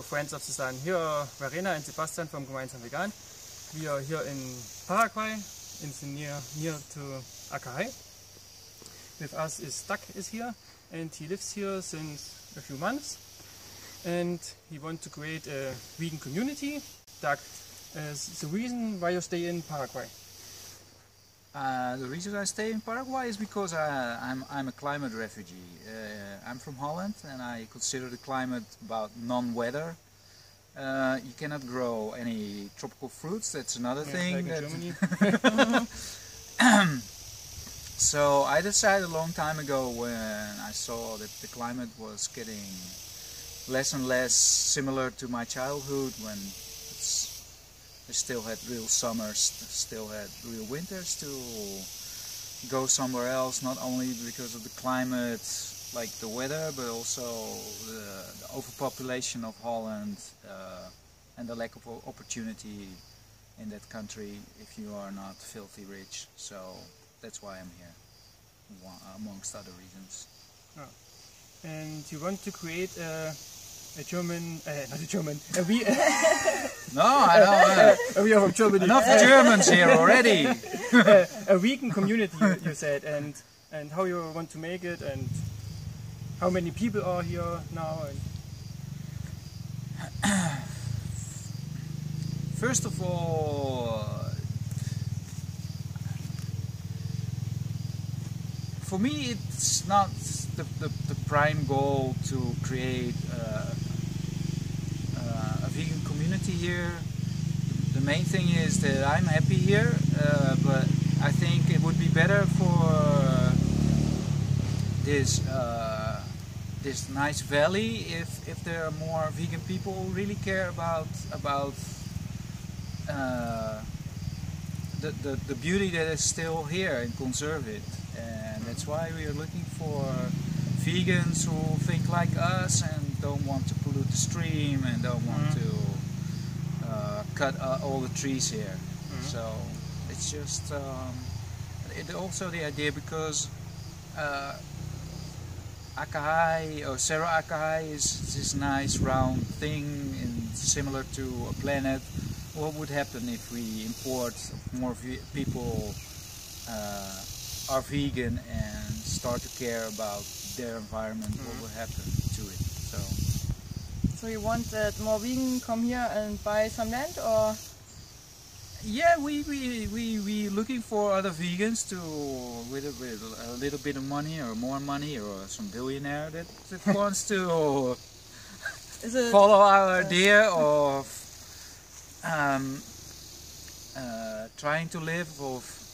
Friends of the Sun. Here are Verena and Sebastian from Gemeinsam Vegan. We are here in Paraguay, near to Acahay. With us is Doug is here, and he lives here since a few months. And he wants to create a vegan community. Doug, the reason why you stay in Paraguay? The reason I stay in Paraguay is because I'm a climate refugee. I'm from Holland and I consider the climate about non-weather. You cannot grow any tropical fruits, that's another thing. Like in Germany. So I decided a long time ago when I saw that the climate was getting less and less similar to my childhood, when we still had real summers, still had real winters, to go somewhere else, not only because of the climate, like the weather, but also the overpopulation of Holland and the lack of opportunity in that country if you are not filthy rich. So that's why I'm here, amongst other reasons. Oh. And you want to create a German, not a German, no, I don't. we are from Germany. Enough Germans here already. A vegan community, you said, and how you want to make it, and how many people are here now. And first of all, for me it's not the prime goal to create a vegan community here. The main thing is that I'm happy here, but I think it would be better for this nice valley if there are more vegan people who really care about the beauty that is still here and conserve it. And that's why we are looking for vegans who think like us and don't want to pollute the stream and don't want to cut all the trees here. So it's just also the idea, because Acahay, or Serra Acahay, is this nice round thing and similar to a planet. What would happen if we import more people are vegan and start to care about their environment? What will happen to it? So you want that more vegan come here and buy some land, or? Yeah, we looking for other vegans to with a little bit of money or more money, or some billionaire that wants to follow our idea of trying to live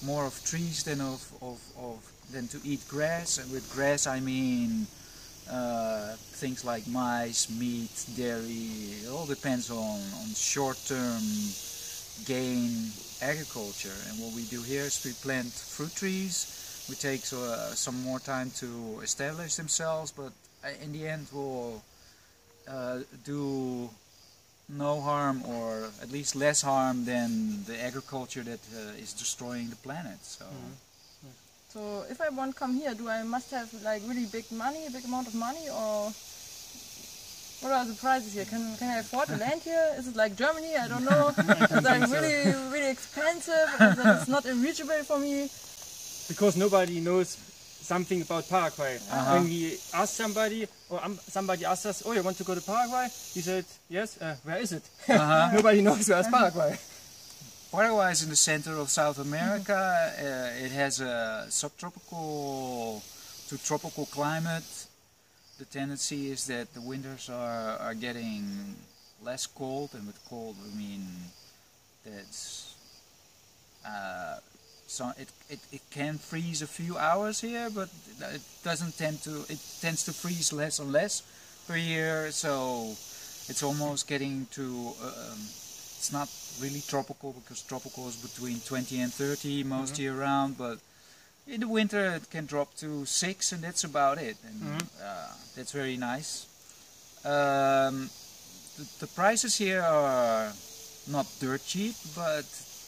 more of trees than than to eat grass. And with grass I mean things like mice, meat, dairy. It all depends on short-term gain agriculture. And what we do here is we plant fruit trees. We take some more time to establish themselves, but in the end we'll do no harm, or at least less harm than the agriculture that is destroying the planet. So if I want to come here, do I must have like really big amount of money, or what are the prices here? Can I afford the land here? Is it like Germany? I don't know. It's like really expensive, and it's not reachable for me. because nobody knows something about Paraguay. When we ask somebody, or somebody asks us, "Oh, you want to go to Paraguay?" He said, "Yes." Where is it? Nobody knows where is Paraguay. Paraguay is in the center of South America. It has a subtropical to tropical climate. The tendency is that the winters are getting less cold, and with cold we mean that's so it can freeze a few hours here, but it doesn't tend to. It tends to freeze less and less per year. So it's almost getting to. It's not really tropical, because tropical is between 20 and 30 most year round, but in the winter it can drop to 6, and that's about it. And that's very nice. The prices here are not dirt cheap, but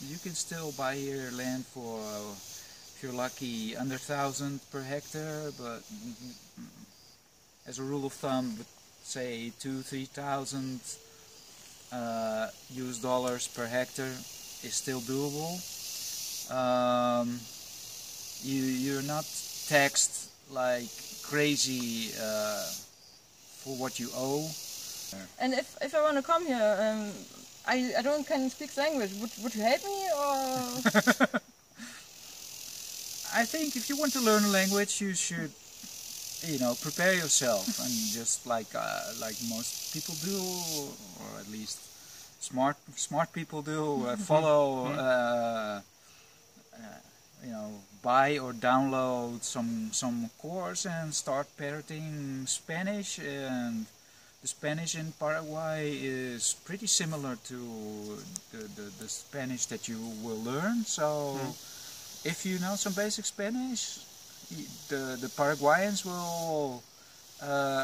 you can still buy here land for, if you're lucky, under 1,000 per hectare. But as a rule of thumb, say 2,000–3,000 US dollars per hectare is still doable. You're not taxed like crazy for what you owe. And if I want to come here, I don't can speak the language. Would you help me or? I think if you want to learn a language, you should, prepare yourself and just like most people do, or at least smart people do, follow, buy or download some course and start parroting Spanish. And the Spanish in Paraguay is pretty similar to the Spanish that you will learn. So if you know some basic Spanish, the Paraguayans will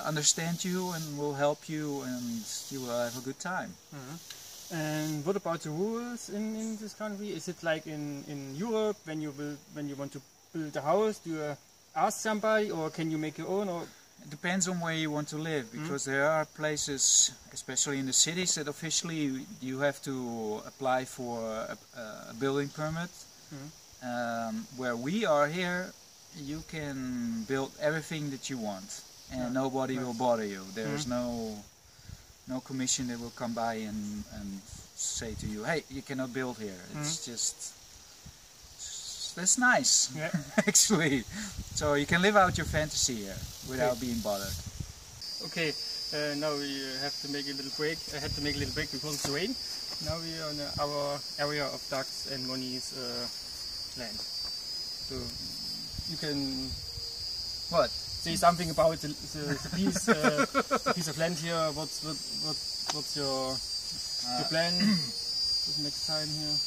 understand you and will help you, and you will have a good time. And what about the rules in this country? Is it like in Europe, when you want to build a house, do you ask somebody, or can you make your own? Or it depends on where you want to live, because there are places, especially in the cities, that officially you have to apply for a building permit. Where we are here, you can build everything that you want, and nobody will bother you. There's no commission that will come by and say to you, hey, you cannot build here. It's just, that's nice, actually. So you can live out your fantasy here without being bothered. Okay, now we have to make a little break. I had to make a little break because of the rain. Now we are in our area of ducks and Moni's land. So you can say something about the piece of land here. What's your plan for the next time here?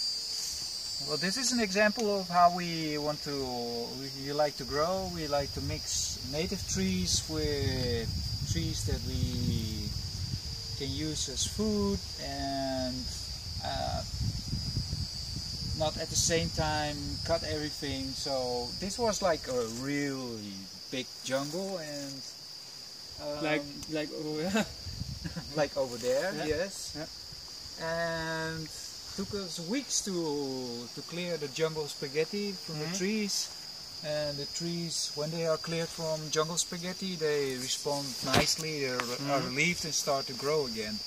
Well, this is an example of how we like to grow. We like to mix native trees with trees that we can use as food, and not at the same time cut everything. So this was like a really big jungle, and like like over there, yes. Yeah. And took us weeks to clear the jungle spaghetti from the trees. And the trees, when they are cleared from jungle spaghetti, they respond nicely. They are relieved and start to grow again.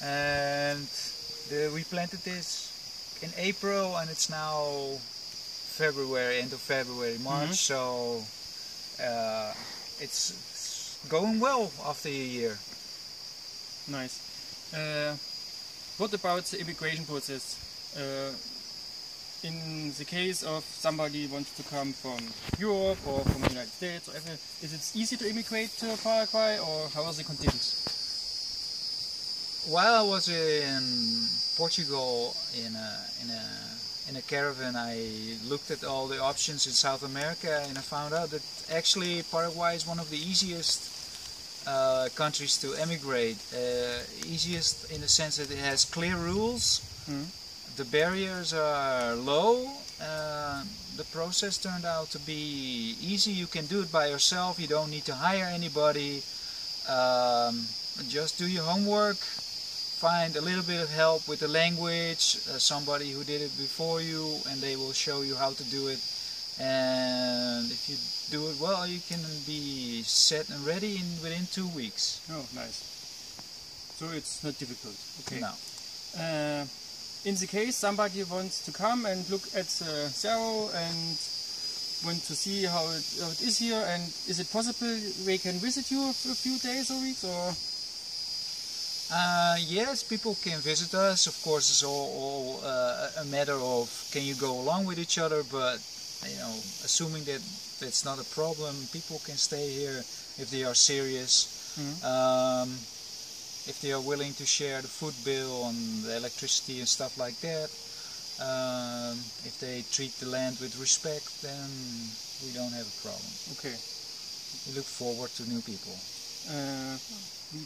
And we planted this in April, and it's now February, end of February, March. So it's going well after a year. Nice. What about the immigration process? In the case of somebody wants to come from Europe or from the United States, or is it easy to immigrate to Paraguay, or how are the conditions? While I was in Portugal in a caravan, I looked at all the options in South America, and I found out that actually Paraguay is one of the easiest countries to emigrate. Easiest in the sense that it has clear rules. The barriers are low. The process turned out to be easy. You can do it by yourself. You don't need to hire anybody. Just do your homework. Find a little bit of help with the language. Somebody who did it before you, and they will show you how to do it. And if you do it well, you can be set and ready within 2 weeks. Oh, nice. So it's not difficult. Okay. No. In the case somebody wants to come and look at the cerro and want to see how it is here, and is it possible they can visit you for a few days or weeks, or? Yes, people can visit us. Of course, it's all a matter of can you go along with each other, but assuming that that's not a problem, people can stay here if they are serious. If they are willing to share the food bill and the electricity and stuff like that. If they treat the land with respect, then we don't have a problem. Okay. We look forward to new people.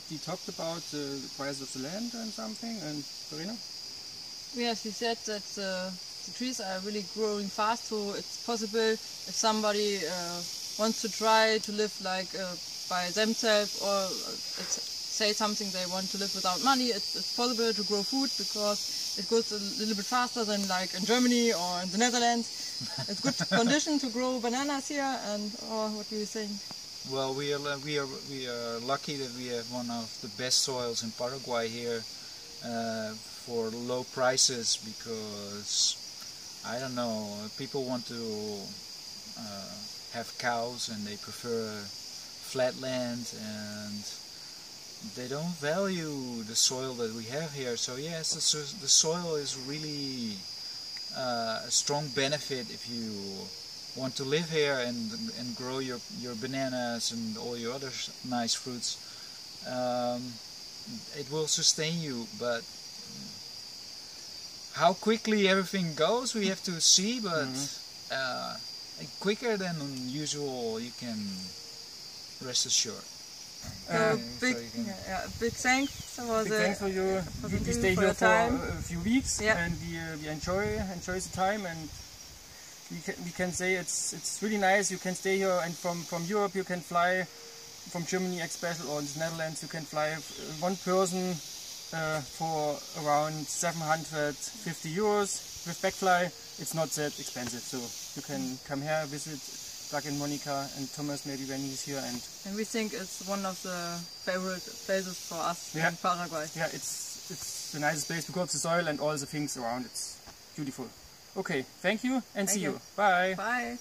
We talked about the price of the land and something, and Verena? Yes, we said that the trees are really growing fast, so it's possible if somebody wants to try to live like by themselves, or say something they want to live without money, it's possible to grow food because it goes a little bit faster than like in Germany or in the Netherlands. It's good condition to grow bananas here, and what do you think? Well, we are lucky that we have one of the best soils in Paraguay here for low prices, because I don't know, people want to have cows and they prefer flat land, and they don't value the soil that we have here. So yes, the soil is really a strong benefit if you want to live here and grow your bananas and all your other nice fruits. It will sustain you, but how quickly everything goes we have to see, but quicker than usual, you can rest assured. Big thanks for thanks for you. We stay here for a few weeks, and we enjoy the time, and we can say it's really nice. You can stay here, and from Europe you can fly, from Germany especially, or in the Netherlands you can fly one person for around 750 euros with backfly. It's not that expensive, so you can come here, visit Doug and Monica and Thomas maybe when he's here, and we think it's one of the favorite places for us in Paraguay. Yeah, it's the nicest place because of the soil and all the things around. It's beautiful. Okay, thank you and see you. Bye. Bye.